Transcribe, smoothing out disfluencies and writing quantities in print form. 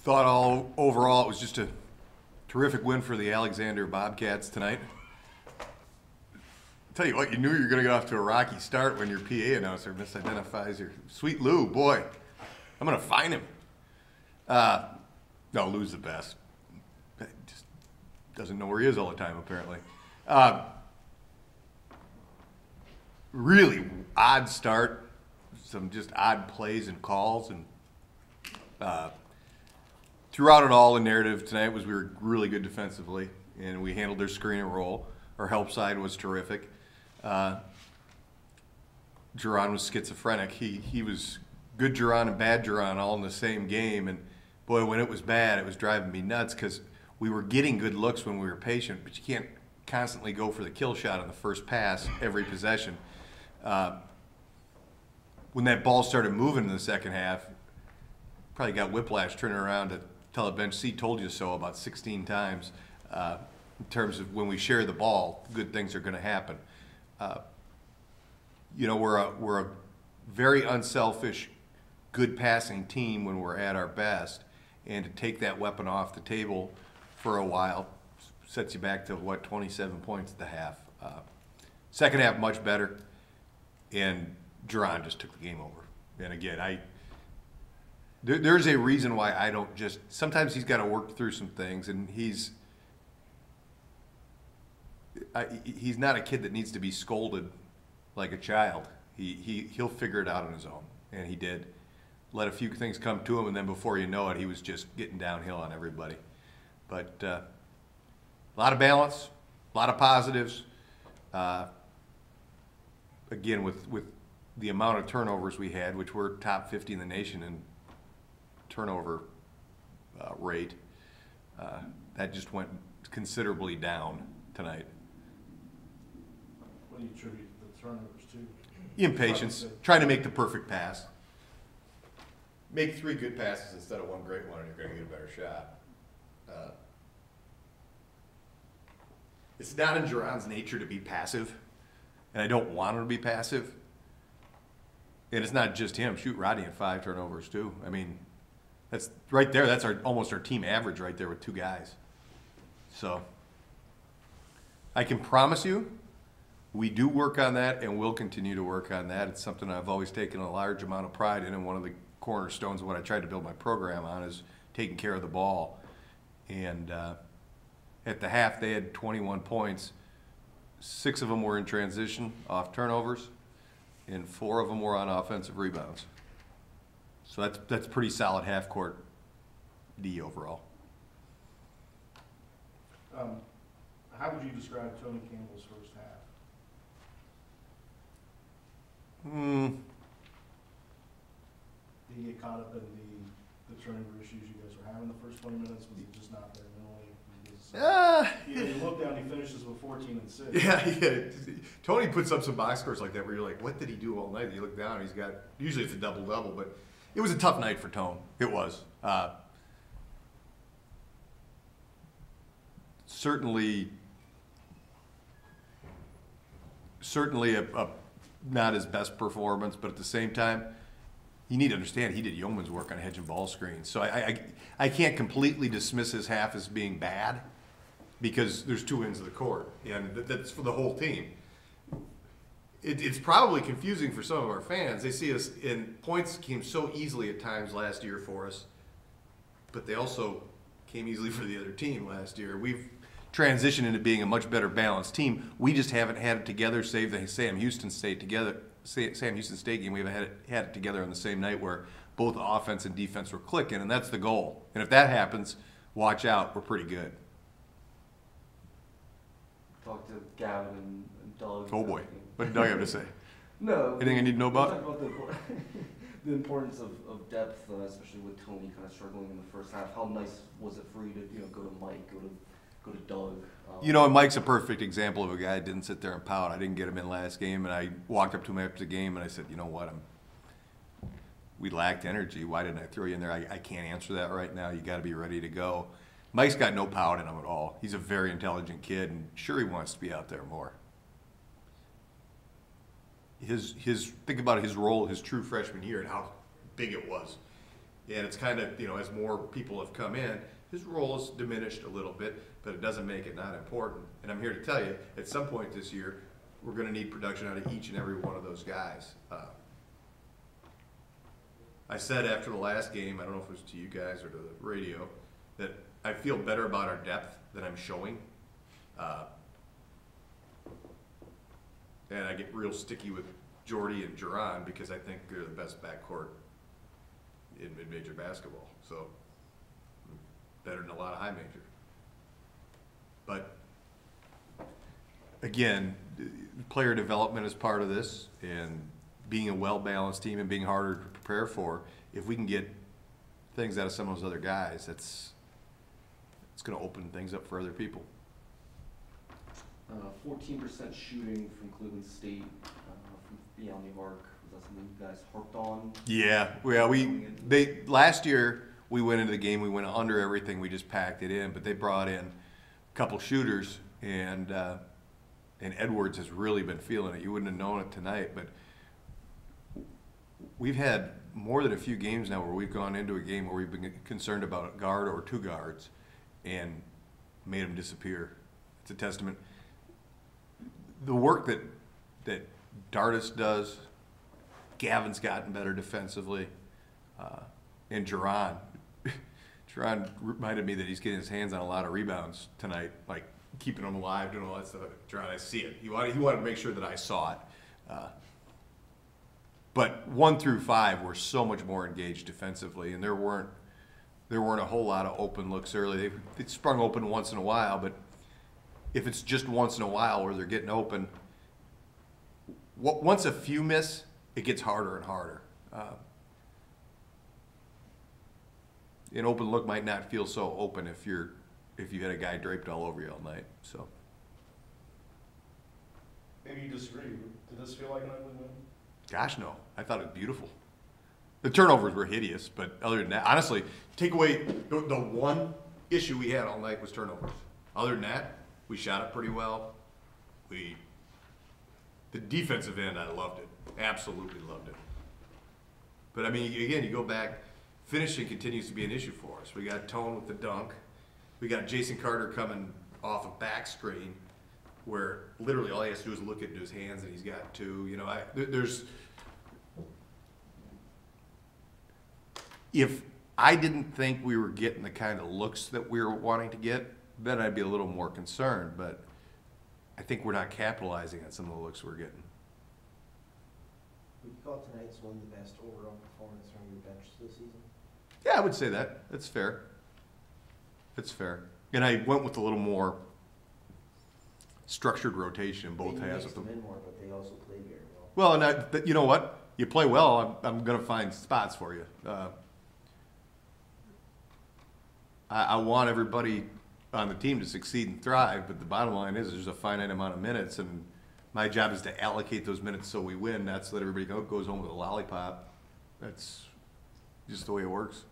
Thought all overall it was just a terrific win for the Alexander Bobcats tonight. Tell you what, you knew you were going to get off to a rocky start when your PA announcer misidentifies your sweet Lou. Boy, I'm going to find him. No, Lou's the best. Just doesn't know where he is all the time, apparently. Really odd start. Some just odd plays and calls. And throughout it all, the narrative tonight was we were really good defensively, and we handled their screen and roll. Our help side was terrific. Duran was schizophrenic. He was good Duran and bad Duran all in the same game. And boy, when it was bad, it was driving me nuts because we were getting good looks when we were patient, but you can't constantly go for the kill shot on the first pass every possession. When that ball started moving in the second half, probably got whiplash turning around to tell a bench seat told you so about 16 times. In terms of when we share the ball, good things are going to happen. We're a very unselfish, good passing team when we're at our best, and to take that weapon off the table for a while sets you back to 27 points at the half. Second half much better, and Duran just took the game over. And again, there's a reason why I don't just. Sometimes he's got to work through some things, and he's not a kid that needs to be scolded like a child. He'll figure it out on his own, and he did. Let a few things come to him, and then before you know it, he was just getting downhill on everybody. But a lot of balance, a lot of positives. Again, with the amount of turnovers we had, which were top 50 in the nation in turnover rate, that just went considerably down tonight. What do you attribute the turnovers to? Impatience, trying to make the perfect pass. Make 3 good passes instead of 1 great one, and you're going to get a better shot. It's not in Duran's nature to be passive, and I don't want him to be passive. And it's not just him. Shoot, Rodney had 5 turnovers too. I mean, that's right there. That's almost our team average right there with 2 guys. So I can promise you, we do work on that, and we'll continue to work on that. It's something I've always taken a large amount of pride in, and one of the cornerstones of what I tried to build my program on is taking care of the ball. And at the half, they had 21 points. 6 of them were in transition off turnovers, and 4 of them were on offensive rebounds. So that's pretty solid half-court D overall. How would you describe Tony Campbell's first half? Did he get caught up in the turnover issues you guys were having the first 20 minutes? Was he just not there mentally? He looked down, he finishes with 14 and 6. Yeah. Tony puts up some box scores like that where you're like, what did he do all night? You look down, he's got, usually it's a double-double, but it was a tough night for Tone. It was. Certainly a not his best performance, but at the same time, you need to understand he did yeoman's work on hedge and ball screens. So I can't completely dismiss his half as being bad because there's 2 ends of the court, and that's for the whole team. It's probably confusing for some of our fans. They see us, and points came so easily at times last year for us, but they also came easily for the other team last year. We've transitioned into being a much better balanced team. We just haven't had it together, save the Sam Houston State game. We haven't had it together on the same night where both offense and defense were clicking, and that's the goal. And if that happens, watch out. We're pretty good. Talk to Gavin and Doug. Oh boy, what did Doug have to say? No. Anything I need to know about? Talk about the importance of depth, especially with Tony kind of struggling in the first half. How nice was it for you to go to Mike, go to Doug? And Mike's a perfect example of a guy that didn't sit there and pout. I didn't get him in last game, and I walked up to him after the game and I said, you know what, we lacked energy. Why didn't I throw you in there? I can't answer that right now. You got to be ready to go. Mike's got no pout in him at all. He's a very intelligent kid, and sure, he wants to be out there more. Think about his role his true freshman year and how big it was. And it's kind of, as more people have come in, his role is diminished a little bit, but it doesn't make it not important. And I'm here to tell you, at some point this year, we're gonna need production out of each and every one of those guys. I said after the last game, I don't know if it was to you guys or to the radio, that I feel better about our depth than I'm showing. And I get real sticky with Jordy and Duran because I think they're the best backcourt in mid-major basketball. So, better than a lot of high major. But, again, player development is part of this, and being a well-balanced team and being harder to prepare for. If we can get things out of some of those other guys, it's going to open things up for other people. 14% shooting from Cleveland State from beyond the arc. Was that something you guys harped on? Yeah, last year we went into the game, we went under everything, we just packed it in, but they brought in a couple shooters, and Edwards has really been feeling it. You wouldn't have known it tonight, but we've had more than a few games now where we've gone into a game where we've been concerned about a guard or two guards and made them disappear. It's a testament. The work that Dardis does, Gavin's gotten better defensively, and Duran reminded me that he's getting his hands on a lot of rebounds tonight, like keeping them alive, doing all that stuff. Duran, I see it. He wanted to make sure that I saw it. But 1 through 5 were so much more engaged defensively, and there weren't a whole lot of open looks early. They sprung open once in a while, but if it's just once in a while where they're getting open, once a few miss, it gets harder and harder. An open look might not feel so open if you had a guy draped all over you all night. So Maybe you disagree. Did this feel like an ugly win? gosh, no, I thought it was beautiful. The turnovers were hideous, but other than that, honestly, take away the one issue we had all night was turnovers. Other than that, we shot it pretty well. The defensive end, I loved it. Absolutely loved it. But I mean, again, you go back, finishing continues to be an issue for us. We got Tone with the dunk. We got Jason Carter coming off a back screen where literally all he has to do is look into his hands and he's got two. If I didn't think we were getting the kind of looks that we were wanting to get, then I'd be a little more concerned. But I think we're not capitalizing on some of the looks we're getting. Would you call tonight's one the best overall performance from your bench this season? Yeah, I would say that. That's fair. That's fair. And I went with a little more structured rotation in both halves of them. They mixed them in more, but they also played very well. Well, and you know what? You play well, I'm going to find spots for you. I want everybody on the team to succeed and thrive, but the bottom line is there's a finite amount of minutes, and my job is to allocate those minutes so we win, not so that everybody goes home with a lollipop. That's just the way it works.